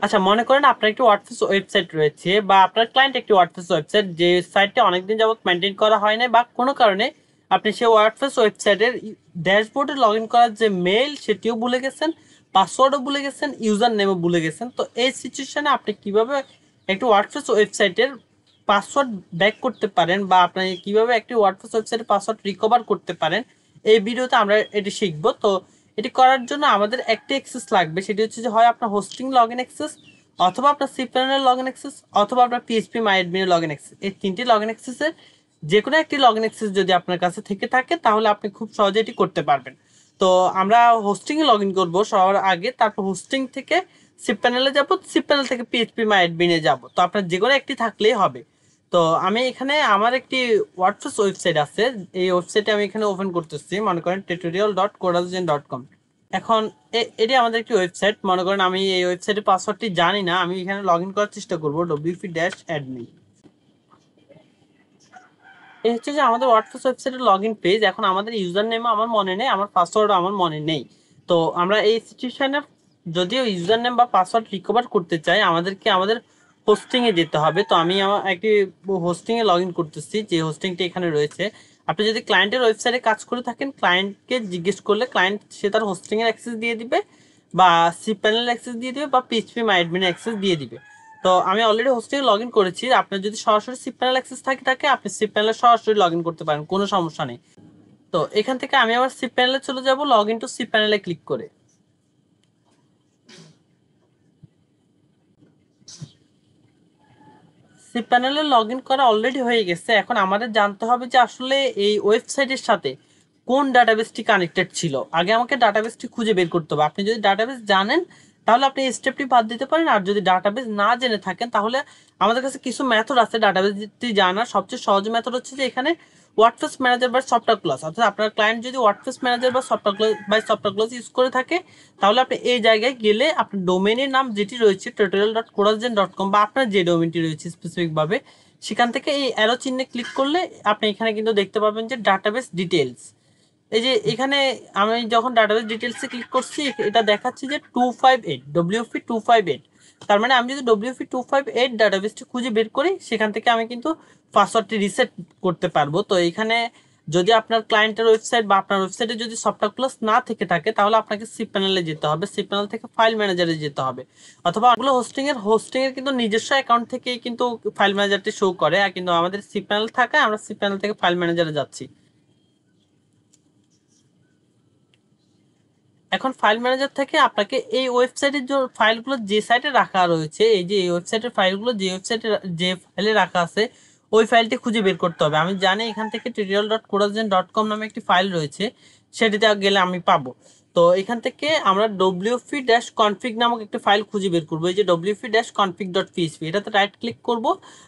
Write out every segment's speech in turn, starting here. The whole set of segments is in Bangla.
আচ্ছা, মনে করেন আপনার একটি ওয়ার্ডপ্রেস ওয়েবসাইট রয়েছে বা আপনার ক্লায়েন্ট একটি ওয়ার্ডপ্রেস ওয়েবসাইট, যে সাইটটা অনেকদিন যাবত মেনটেন করা হয় না বা কোনো কারণে আপনি সেই ওয়ার্ডপ্রেস ওয়েবসাইটের ড্যাশবোর্ডে লগ ইন করার যে মেইল সেটিও ভুলে গেছেন, পাসওয়ার্ডও ভুলে গেছেন, ইউজার নেমও ভুলে গেছেন। তো এই সিচুয়েশনে আপনি কিভাবে একটি ওয়ার্ডপ্রেস ওয়েবসাইটের পাসওয়ার্ড ব্যাক করতে পারেন বা আপনি কিভাবে একটি ওয়ার্ডপ্রেস ওয়েবসাইটের পাসওয়ার্ড রিকভার করতে পারেন, এই ভিডিওতে আমরা এটি শিখবো। তো এটি করার জন্য আমাদের একটি অ্যাক্সেস লাগবে, সেটি হচ্ছে যে হয় আপনার হোস্টিং লগ ইন অ্যাক্সেস, অথবা আপনার সিপ্যানেলের লগ ইন অ্যাক্সেস, অথবা আপনার পিএইচপি মাই অ্যাডমিনের লগ ইন অ্যাক্সেস। এই তিনটি লগ ইন অ্যাক্সেসের যে কোনো একটি লগ ইন অ্যাক্সেস যদি আপনার কাছে থেকে থাকে তাহলে আপনি খুব সহজে এটি করতে পারবেন। তো আমরা হোস্টিংয়ে লগ ইন করবো সবার আগে, তারপর হোস্টিং থেকে সিপ্যানেলে যাব, সিপ্যানেল থেকে পিএইচপি মাই অ্যাডমিনে যাব। তো আপনার যে কোনো একটি থাকলেই হবে। তো আমি এখানে আমার একটি ওয়ার্ডপ্রেস ওয়েবসাইট আছে, এই ওয়েবসাইটে আমি এখানে ওপেন করতেছি, মনে করেন tutorial.codazen.com। এখন এটি আমাদের একটি ওয়েবসাইট। মনে করেন আমি এই ওয়েবসাইটের পাসওয়ার্ডটি জানি না, আমি এখানে লগ ইন করার চেষ্টা করবো wp-admin। এই হচ্ছে যে আমাদের ওয়ার্ডপ্রেস ওয়েবসাইটের লগ ইন পেজ। এখন আমাদের ইউজার নেম আমার মনে নেই, আমার পাসওয়ার্ডও আমার মনে নেই। তো আমরা এই সিচুয়েশনে যদিও ইউজার নেম বা পাসওয়ার্ড রিকভার করতে চাই, আমাদেরকে আমাদের হোস্টিংয়ে যেতে হবে। তো আমি আমার একটি হোস্টিংয়ে লগ ইন করতেছি, যে হোস্টিংটি এখানে রয়েছে। আপনি যদি ক্লায়েন্টের ওয়েবসাইটে কাজ করে থাকেন, ক্লায়েন্টকে জিজ্ঞেস করলে ক্লায়েন্ট সে তার হোস্টিংয়ের অ্যাক্সেস দিয়ে দিবে, বা সিপ্যানেল অ্যাক্সেস দিয়ে দিবে, বা পিএইচপি মাই অ্যাডমিন অ্যাক্সেস দিয়ে দিবে। তো আমি অলরেডি হোস্টিংয়ে লগ ইন করেছি। আপনার যদি সরাসরি সিপ্যানেল অ্যাক্সেস থাকে আপনি সিপ্যানেলে সরাসরি লগ ইন করতে পারেন, কোনো সমস্যা নেই। তো এখান থেকে আমি আবার সিপ্যানেলে চলে যাব, লগ ইন টু সিপ্যানেলে ক্লিক করে। সিপ্যানেলে লগ ইন করা অলরেডি হয়ে গেছে। এখন আমাদের জানতে হবে যে আসলে এই ওয়েবসাইটের সাথে কোন ডাটাবেসটি কানেক্টেড ছিল। আগে আমাকে ডাটাবেসটি খুঁজে বের করতে হবে। আপনি যদি ডাটাবেস জানেন তাহলে আপনি এই স্টেপটি বাদ দিতে পারেন, আর যদি ডাটাবেস না জেনে থাকেন তাহলে আমাদের কাছে কিছু মেথড আছে ডাটাবেসটি জানার। সবচেয়ে সহজ মেথড হচ্ছে যে এখানে ওয়ার্ডপ্রেস ম্যানেজার বা সফটওয়্যার ক্লাস, অর্থাৎ আপনার ক্লায়েন্ট যদি ওয়ার্ডপ্রেস ম্যানেজার বা সফটওয়্যার ক্লাস ইউজ করে থাকে তাহলে আপনি এই জায়গায় গেলে আপনার ডোমেনের নাম যেটি রয়েছে tutorial.codazen.com, বা আপনার যে ডোমেনটি রয়েছে স্পেসিফিকভাবে সেখান থেকে এই অ্যারো চিহ্নে ক্লিক করলে আপনি এখানে কিন্তু দেখতে পাবেন যে ডাটাবেস ডিটেলস। এই যে এখানে আমি যখন ডাটাবেস ডিটেলসে ক্লিক করছি, এটা দেখাচ্ছে যে 258 WP258। তার মানে আমি যদি WP258 ডাটাবেসটি খুঁজে বের করি সেখান থেকে আমি কিন্তু পাসওয়ার্ডটি রিসেট করতে পারবো। তো এখানে যদি আপনার ক্লায়েন্টের ওয়েবসাইট বা আপনার ওয়েবসাইটে যদি সফটওয়্যার ক্লাস না থেকে থাকে তাহলে আপনাকে সি প্যানেলে যেতে হবে, সি প্যানেল থেকে ফাইল ম্যানেজারে যেতে হবে, অথবা ওগুলো হোস্টিং এর কিন্তু নিজস্ব অ্যাকাউন্ট থেকেই কিন্তু ফাইল ম্যানেজারটি শো করে, আর কিন্তু আমাদের সি প্যানেল থাকে, আমরা সি প্যানেল থেকে ফাইল ম্যানেজারে যাচ্ছি। এখন ফাইল ম্যানেজার থেকে আপনাকে এই ওয়েবসাইটের যে ফাইলগুলো যে সাইটে রাখা রয়েছে, এই যে এই ওয়েবসাইটের ফাইলগুলো যে ওয়েবসাইটে যে ফাইলে রাখা আছে ওই ফাইলটি খুঁজে বের করতে হবে। আমি জানি এখান থেকে tutorial.codazen.com নামে একটি ফাইল রয়েছে, সেটিতে গেলে আমি পাবো। তো এখান থেকে আমরা wp-config নামক একটা ফাইল খুঁজে বের করবো, এই যে wp-config.php, এটাতে রাইট ক্লিক করব,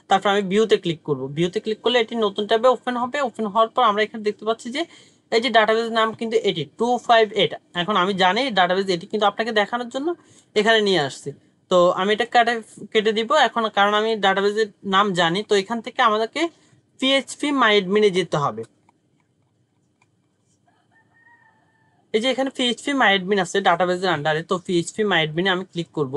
তারপর আমি ভিউতে ক্লিক করব। ভিউতে ক্লিক করলে এটি নতুন ট্যাবে ওপেন হবে। ওপেন হওয়ার পর আমরা এখানে দেখতে পাচ্ছি যে এই যে ডাটাবেস নাম কিন্তু এটি 258। এখন আমি জানি ডাটাবেস এটি, কিন্তু আপনাকে দেখানোর জন্য এখানে নিয়ে আসছি। তো আমি এটা কেটে দিব এখন, কারণ আমি ডাটাবেসের নাম জানি। তো এখান থেকে আমাদেরকে পিএইচপি মাই অ্যাডমিনে যেতে হবে। এই যে এখানে পিএইচপি মাই অ্যাডমিন আছে ডাটাবেসের আন্ডারে, তো পিএইচপি মাই অ্যাডমিনে আমি ক্লিক করব।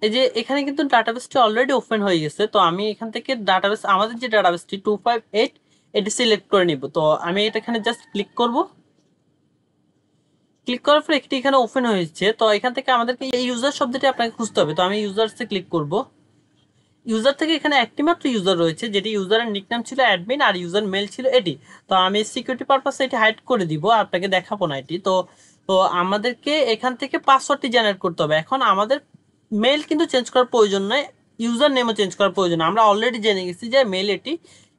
এই যে এখানে কিন্তু ডাটাবেসটি অলরেডি ওপেন হয়ে গেছে। তো আমি এখান থেকে ডাটাবেস, আমাদের যে ডাটাবেসটি 258, এটি সিলেক্ট করে নিব। তো আমি এটা এখানে জাস্ট ক্লিক করব। ক্লিক করার পর একটি এখানে ওপেন হয়েছে। তো এখান থেকে আমাদেরকে এই ইউজার শব্দটি আপনাকে খুঁজতে হবে। তো আমি ইউজার্সে ক্লিক করব। ইউজার থেকে এখানে একটি মাত্র ইউজার রয়েছে, যেটি ইউজারের নিকনেম ছিল অ্যাডমিন আর ইউজার মেল ছিল এটি। তো আমি সিকিউরিটি পারপাসে এটি হাইড করে দিব, আপনাকে দেখাবো না এটি। তো তো আমাদেরকে এখান থেকে পাসওয়ার্ডটি জেনারেট করতে হবে। এখন আমাদের মেল কিন্তু চেঞ্জ করার প্রয়োজন নয়, ইউজার নেমও চেঞ্জ করার প্রয়োজন। আমরা অলরেডি জেনে গেছি যে মেল এটি,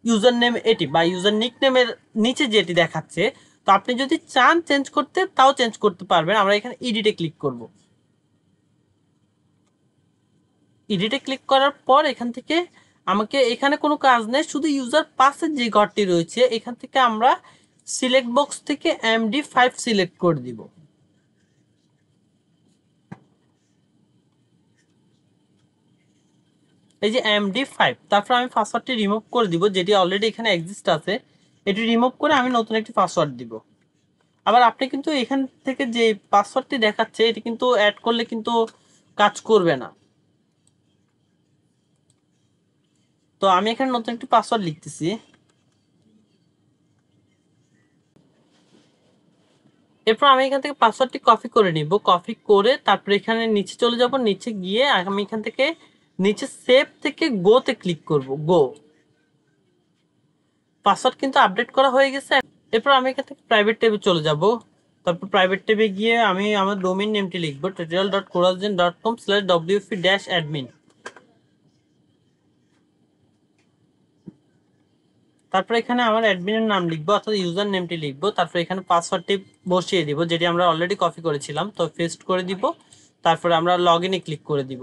ইউজার নেম এটি, বা ইউজার নিকনেমের নিচে যেটি দেখাচ্ছে। তো আপনি যদি চান চেঞ্জ করতে তাও চেঞ্জ করতে পারবেন। আমরা এখানে এডিটে ক্লিক করব। এডিটে ক্লিক করার পর এখান থেকে আমাকে, এখানে কোনো কাজ নেই, শুধু ইউজার পাসের যে ঘরটি রয়েছে এখান থেকে আমরা সিলেক্ট বক্স থেকে MD5 সিলেক্ট করে দিব। এই যে MD5, তারপর আমি পাসওয়ার্ডটি রিমুভ করে দিব, যেটি অলরেডি এখানে এক্সিস্ট আছে। এটি রিমুভ করে আমি নতুন একটি পাসওয়ার্ড দিব। আবার আপনি কিন্তু এখান থেকে যে পাসওয়ার্ডটি দেখাচ্ছে এটি কিন্তু অ্যাড করলে কিন্তু কাজ করবে না। তো আমি এখানে নতুন একটি পাসওয়ার্ড লিখতেছি। এরপর আমি এখান থেকে পাসওয়ার্ডটি কপি করে নিব। কপি করে তারপর এখানে নিচে চলে যাব। নিচে গিয়ে আমি এখান থেকে নিচে সেভ থেকে গোতে ক্লিক করব। গো, পাসওয়ার্ড কিন্তু আপডেট করা হয়ে গেছে। এরপর আমি এখান থেকে প্রাইভেট ট্যাবে চলে যাব। তারপর প্রাইভেট ট্যাবে গিয়ে আমি আমার ডোমেইন নেমটি লিখবো tutorial.corazon.com/wp-admin। তারপর এখানে আমার অ্যাডমিনের নাম লিখবো অর্থাৎ ইউজার নেমটি লিখবো। তারপর এখানে পাসওয়ার্ডটি বসিয়ে দিব, যেটি আমরা অলরেডি কপি করেছিলাম, তো পেস্ট করে দিব। তারপরে আমরা লগ ইনে ক্লিক করে দিব।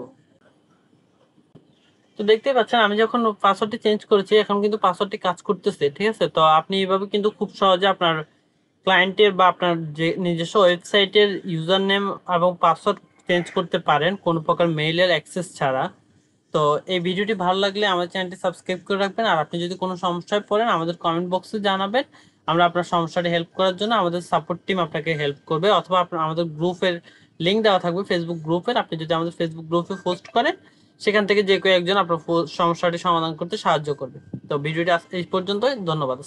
তো দেখতেই পাচ্ছেন আমি যখন পাসওয়ার্ডটি চেঞ্জ করেছি এখন কিন্তু পাসওয়ার্ডটি কাজ করতেছে, ঠিক আছে। তো আপনি এইভাবে কিন্তু খুব সহজে আপনার ক্লায়েন্টের বা আপনার যে নিজস্ব ওয়েবসাইটের ইউজার নেম এবং পাসওয়ার্ড চেঞ্জ করতে পারেন কোনো প্রকার মেইলের অ্যাক্সেস ছাড়া। তো এই ভিডিওটি ভালো লাগলে আমাদের চ্যানেলটি সাবস্ক্রাইব করে রাখবেন। আর আপনি যদি কোনো সমস্যায় পড়েন আমাদের কমেন্ট বক্সে জানাবেন, আমরা আপনার সমস্যাটি হেল্প করার জন্য আমাদের সাপোর্ট টিম আপনাকে হেল্প করবে। অথবা আপনার আমাদের গ্রুপের লিঙ্ক দেওয়া থাকবে, ফেসবুক গ্রুপের, আপনি যদি আমাদের ফেসবুক গ্রুপে পোস্ট করেন সেখান থেকে যে কেউ একজন আপনার সমস্যাটি সমাধান করতে সাহায্য করবে। তো ভিডিওটি আজ এই পর্যন্তই, ধন্যবাদ।